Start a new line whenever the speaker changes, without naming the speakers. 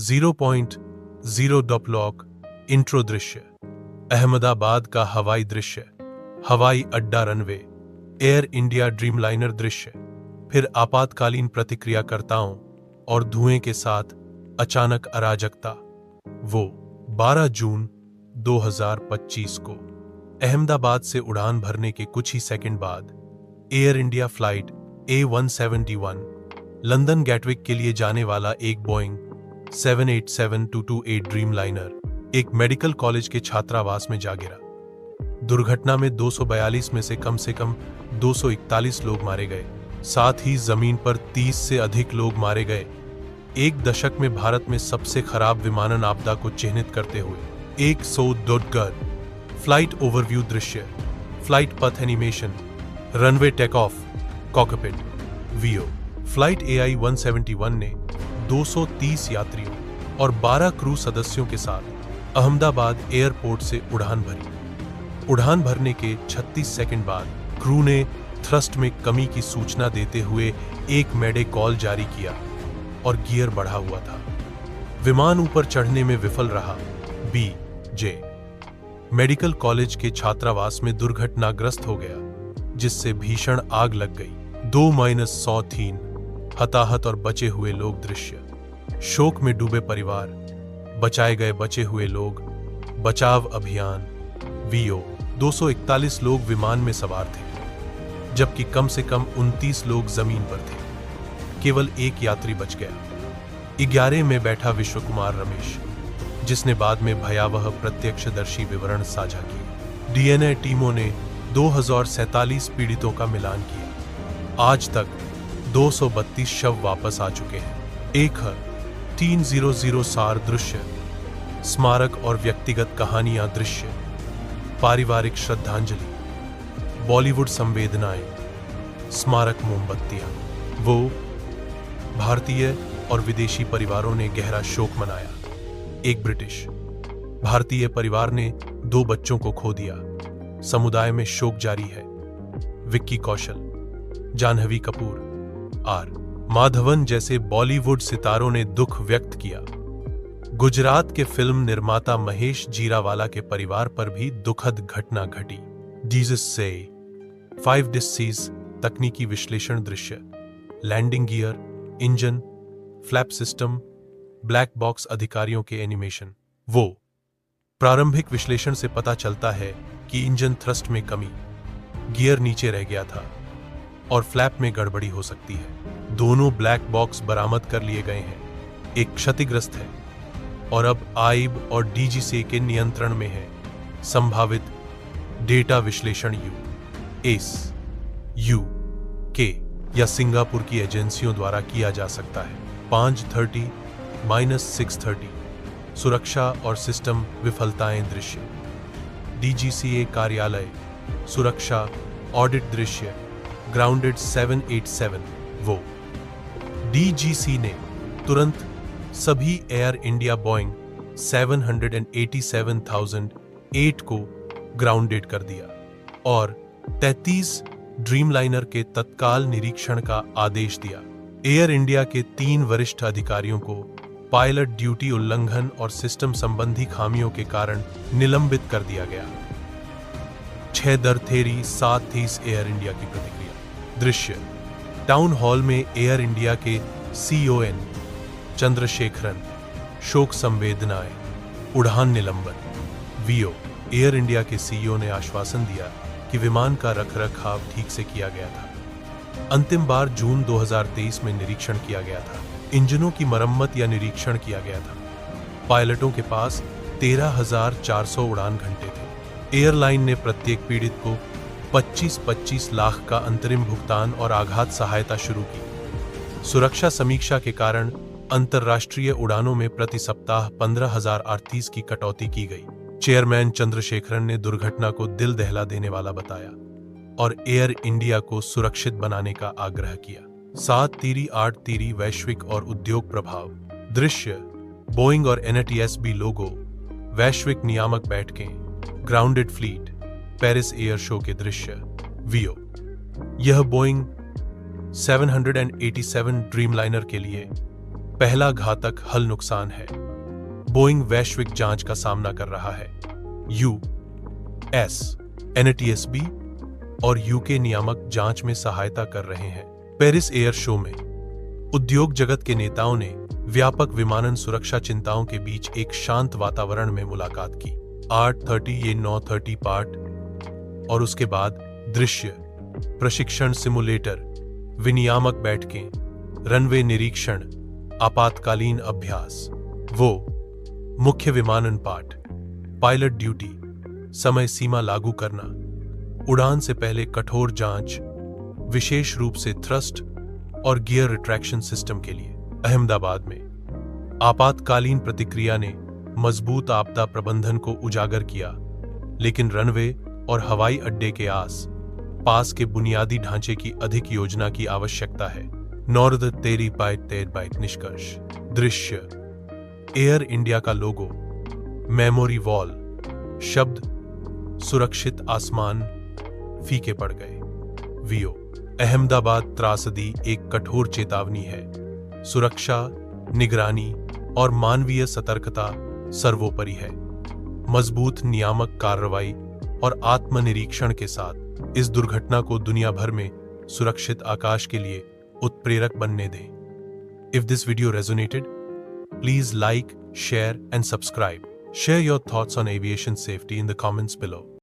0.0 intro दृश्य, अहमदाबाद का हवाई दृश्य, हवाई अड्डा रनवे, एयर इंडिया ड्रीमलाइनर दृश्य, फिर आपातकालीन प्रतिक्रियाकर्ताओं और धुएं के साथ अचानक अराजकता। वो 12 जून 2025 को अहमदाबाद से उड़ान भरने के कुछ ही सेकंड बाद air India flight A171 London Gatwick के लिए जाने वाला एक बोइंग 787-228 ड्रीमलाइनर एक मेडिकल कॉलेज के छात्रावास में जा गिरा। दुर्घटना में 242 में से कम 241 लोग मारे गए, साथ ही जमीन पर 30 से अधिक लोग मारे गए। एक दशक में भारत में सबसे खराब विमानन आपदा को चिह्नित करते हुए 100 फ्लाइट ओवरव्यू दृश्य, फ्लाइट पथ animation, runway take off, cockpit VO. Flight AI-171 ने 230 यात्रियों और 12 क्रू सदस्यों के साथ अहमदाबाद एयरपोर्ट से उड़ान भरी। उड़ान भरने के 36 सेकंड बाद क्रू ने थ्रस्ट में कमी की सूचना देते हुए एक मैडे कॉल जारी किया और गियर बढ़ा हुआ था। विमान ऊपर चढ़ने में विफल रहा। BJ मेडिकल कॉलेज के छात्रावास में दुर्घटनाग्रस्त हो गया, जिससे भीषण आग लग गई। 2-103 हताहत और बचे हुए लोग दृश्य, शोक में डूबे परिवार, बचाए गए बचे हुए लोग, बचाव अभियान। VO 241 लोग विमान में सवार थे, जबकि कम से कम 29 लोग जमीन पर थे। केवल एक यात्री बच गया। 11 में बैठा विश्व कुमार रमेश, जिसने बाद में भयावह प्रत्यक्षदर्शी विवरण साझा किए। DNA टीमों ने 2047 पीड़ितों का मिलान किया। आज तक 232 शव वापस आ चुके हैं। 300 सार दृश्य, स्मारक और व्यक्तिगत कहानियां दृश्य, पारिवारिक श्रद्धांजलि, बॉलीवुड संवेदनाएं, स्मारक मोमबत्तियां। वो भारतीय और विदेशी परिवारों ने गहरा शोक मनाया। एक ब्रिटिश भारतीय परिवार ने 2 बच्चों को खो दिया। समुदाय में शोक जारी है। विक्की कौशल, जाह्नवी कपूर, आर माधवन जैसे बॉलीवुड सितारों ने दुख व्यक्त किया। गुजरात के फिल्म निर्माता महेश जीरावाला के परिवार पर भी दुखद घटना घटी। जीसस से 5 डिसीज तकनीकी विश्लेषण दृश्य, landing gear, engine, flap system, black box अधिकारियों के एनिमेशन। वो प्रारंभिक विश्लेषण से पता चलता है कि इंजन थ्रस्ट में कमी, गियर नीचे रह गया था और फ्लैप में गड़बड़ी हो सकती है। दोनों ब्लैक बॉक्स बरामद कर लिए गए हैं। एक क्षतिग्रस्त है और अब आईब और DGCA के नियंत्रण में है। संभावित डेटा विश्लेषण UK या सिंगापुर की एजेंसियों द्वारा किया जा सकता है। 5:30-6:30 सुरक्षा और सिस्टम विफलताएं दृश्य, DGCA कार्यालय, सुरक्षा ऑडिट दृश्य, ग्राउंडेड 787। वो DGC ने तुरंत सभी एयर इंडिया बोइंग 787,008 को ग्राउंडेड कर दिया और 33 ड्रीमलाइनर के तत्काल निरीक्षण का आदेश दिया। एयर इंडिया के 3 वरिष्ठ अधिकारियों को पायलट ड्यूटी उल्लंघन और सिस्टम संबंधी खामियों के कारण निलंबित कर दिया गया। 6 दरथेरी 7:30 एयर इंडिया की प्रतिक्रिया दृश्य, टाउन हॉल में एयर इंडिया के CON चंद्रशेखरन, शोक संवेदनाएं, उड़ान निलंबन। VO एयर इंडिया के CEO ने आश्वासन दिया कि विमान का रखरखाव ठीक से किया गया था। अंतिम बार जून 2023 में निरीक्षण किया गया था। इंजनों की मरम्मत या निरीक्षण किया गया था। पायलटों के पास 13,400 उड़ान घंटे थे। एयरलाइन ने प्रत्येक पीड़ित को 25-25 लाख का अंतरिम भुगतान और आघात सहायता शुरू की। सुरक्षा समीक्षा के कारण अंतर्राष्ट्रीय उड़ानों में प्रति सप्ताह 15,038 की कटौती की गई। चेयरमैन चंद्रशेखरन ने दुर्घटना को दिल दहला देने वाला बताया और एयर इंडिया को सुरक्षित बनाने का आग्रह किया। 7-8 वैश्विक और उद्योग प्रभाव दृश्य, बोइंग और NATSB लोगो, वैश्विक नियामक बैठकें, grounded fleet, Paris air show के दृश्य। VO यह बोइंग 787 ड्रीमलाइनर के लिए पहला घातक हल नुकसान है। बोइंग वैश्विक जांच का सामना कर रहा है। यूएस, एनटीएसबी और यूके नियामक जांच में सहायता कर रहे हैं। पेरिस एयर शो में उद्योग जगत के नेताओं ने व्यापक विमानन सुरक्षा चिंताओं के बीच एक शांत वातावरण में मुलाकात की। 8:30 ये 9:30 पाठ और उसके बाद दृश्य प्रशिक्षण सिमुलेटर, विनियामक बैठकें, रनवे निरीक्षण, आपातकालीन अभ्यास। वो मुख्य विमानन पाठ, पायलट ड्यूटी, समय सीमा लागू करना, उड़ान से पहले कठोर जांच, विशेष रूप से थ्रस्ट और गियर रिट्रैक्शन सिस्टम के लिए। अहमदाबाद में आपातकालीन प्रतिक्रिया ने मजबूत आपदा प्रबंधन को उजागर किया, लेकिन रनवे और हवाई अड्डे के आस पास के बुनियादी ढांचे की अधिक योजना की आवश्यकता है। नॉर्थ तेरी बाइट निष्कर्ष। दृश्य एयर इंडिया का लोगो, मेमोरी वॉल, शब्द सुरक्षित आसमान फीके पड़ गए। वीओ अहमदाबाद त्रासदी एक कठोर चेतावनी है। सुरक्षा, निगरानी और मानवीय सतर्कता सर्वोपरि है। मजबूत नियामक कार्रवाई और आत्मनिरीक्षण के साथ इस दुर्घटना को दुनिया भर में सुरक्षित आकाश के लिए उत्प्रेरक बनने दें। If this video resonated, please like, share and subscribe. Share your thoughts on aviation safety in the comments below.